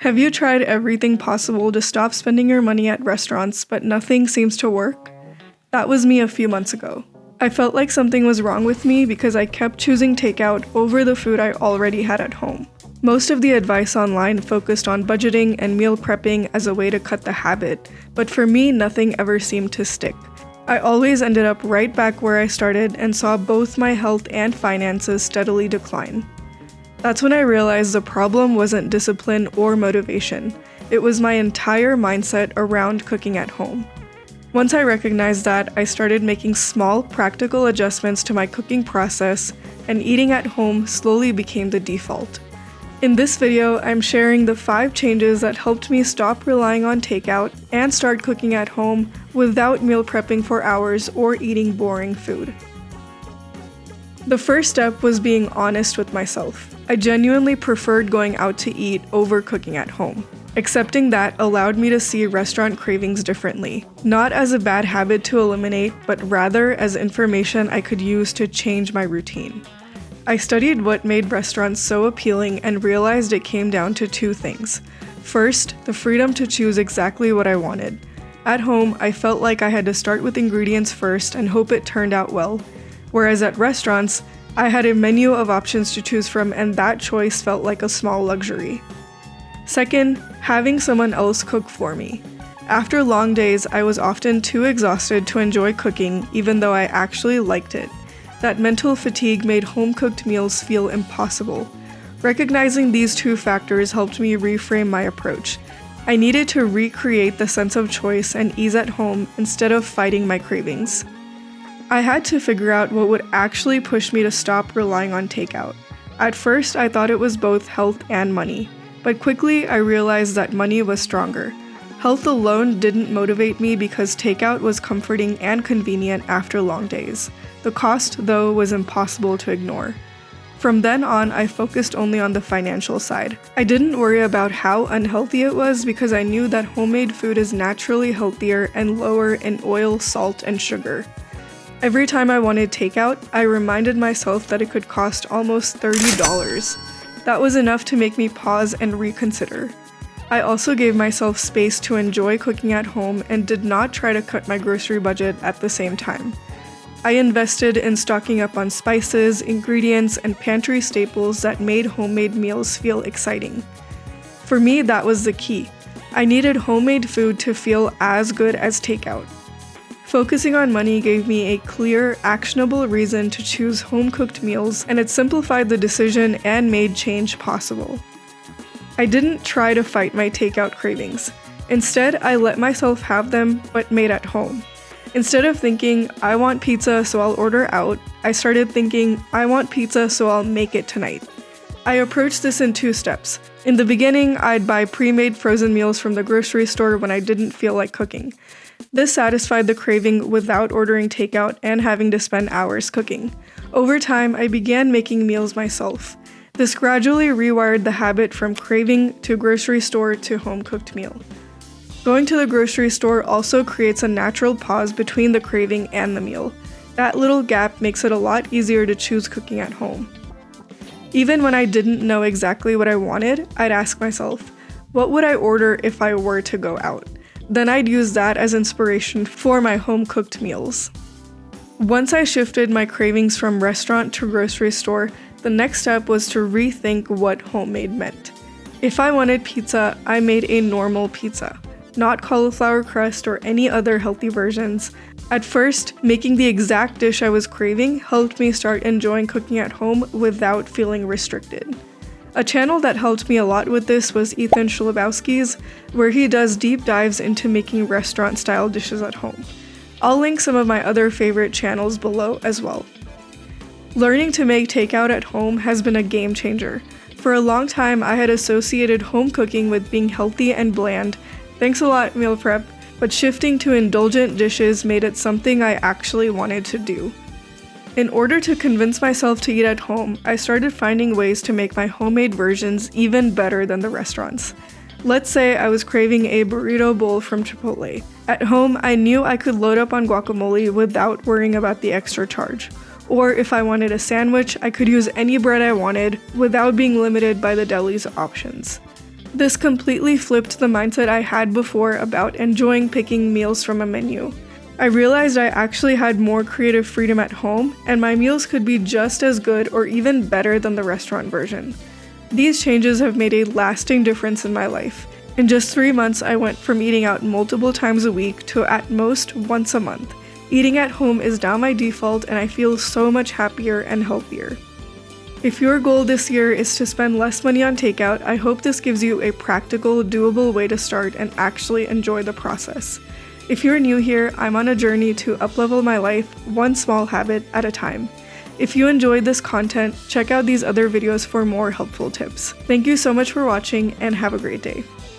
Have you tried everything possible to stop spending your money at restaurants, but nothing seems to work? That was me a few months ago. I felt like something was wrong with me because I kept choosing takeout over the food I already had at home. Most of the advice online focused on budgeting and meal prepping as a way to cut the habit, but for me, nothing ever seemed to stick. I always ended up right back where I started and saw both my health and finances steadily decline. That's when I realized the problem wasn't discipline or motivation. It was my entire mindset around cooking at home. Once I recognized that, I started making small, practical adjustments to my cooking process, and eating at home slowly became the default. In this video, I'm sharing the 5 changes that helped me stop relying on takeout and start cooking at home without meal prepping for hours or eating boring food. The first step was being honest with myself. I genuinely preferred going out to eat over cooking at home. Accepting that allowed me to see restaurant cravings differently, not as a bad habit to eliminate, but rather as information I could use to change my routine. I studied what made restaurants so appealing and realized it came down to 2 things. First, the freedom to choose exactly what I wanted. At home, I felt like I had to start with ingredients first and hope it turned out well, whereas at restaurants, I had a menu of options to choose from, and that choice felt like a small luxury. Second, having someone else cook for me. After long days, I was often too exhausted to enjoy cooking, even though I actually liked it. That mental fatigue made home-cooked meals feel impossible. Recognizing these 2 factors helped me reframe my approach. I needed to recreate the sense of choice and ease at home instead of fighting my cravings. I had to figure out what would actually push me to stop relying on takeout. At first, I thought it was both health and money, but quickly I realized that money was stronger. Health alone didn't motivate me because takeout was comforting and convenient after long days. The cost, though, was impossible to ignore. From then on, I focused only on the financial side. I didn't worry about how unhealthy it was because I knew that homemade food is naturally healthier and lower in oil, salt, and sugar. Every time I wanted takeout, I reminded myself that it could cost almost $30. That was enough to make me pause and reconsider. I also gave myself space to enjoy cooking at home and did not try to cut my grocery budget at the same time. I invested in stocking up on spices, ingredients, and pantry staples that made homemade meals feel exciting. For me, that was the key. I needed homemade food to feel as good as takeout. Focusing on money gave me a clear, actionable reason to choose home-cooked meals, and it simplified the decision and made change possible. I didn't try to fight my takeout cravings. Instead, I let myself have them, but made at home. Instead of thinking, I want pizza so I'll order out, I started thinking, I want pizza so I'll make it tonight. I approached this in 2 steps. In the beginning, I'd buy pre-made frozen meals from the grocery store when I didn't feel like cooking. This satisfied the craving without ordering takeout and having to spend hours cooking. Over time, I began making meals myself. This gradually rewired the habit from craving to grocery store to home-cooked meal. Going to the grocery store also creates a natural pause between the craving and the meal. That little gap makes it a lot easier to choose cooking at home. Even when I didn't know exactly what I wanted, I'd ask myself, what would I order if I were to go out? Then I'd use that as inspiration for my home-cooked meals. Once I shifted my cravings from restaurant to grocery store, the next step was to rethink what homemade meant. If I wanted pizza, I made a normal pizza, not cauliflower crust or any other healthy versions. At first, making the exact dish I was craving helped me start enjoying cooking at home without feeling restricted. A channel that helped me a lot with this was Ethan Shlabowski's, where he does deep dives into making restaurant-style dishes at home. I'll link some of my other favorite channels below as well. Learning to make takeout at home has been a game changer. For a long time, I had associated home cooking with being healthy and bland. Thanks a lot, meal prep, but shifting to indulgent dishes made it something I actually wanted to do. In order to convince myself to eat at home, I started finding ways to make my homemade versions even better than the restaurants. Let's say I was craving a burrito bowl from Chipotle. At home, I knew I could load up on guacamole without worrying about the extra charge. Or if I wanted a sandwich, I could use any bread I wanted without being limited by the deli's options. This completely flipped the mindset I had before about enjoying picking meals from a menu. I realized I actually had more creative freedom at home, and my meals could be just as good or even better than the restaurant version. These changes have made a lasting difference in my life. In just 3 months, I went from eating out multiple times a week to at most once a month. Eating at home is now my default, and I feel so much happier and healthier. If your goal this year is to spend less money on takeout, I hope this gives you a practical, doable way to start and actually enjoy the process. If you're new here, I'm on a journey to uplevel my life one small habit at a time. If you enjoyed this content, check out these other videos for more helpful tips. Thank you so much for watching and have a great day.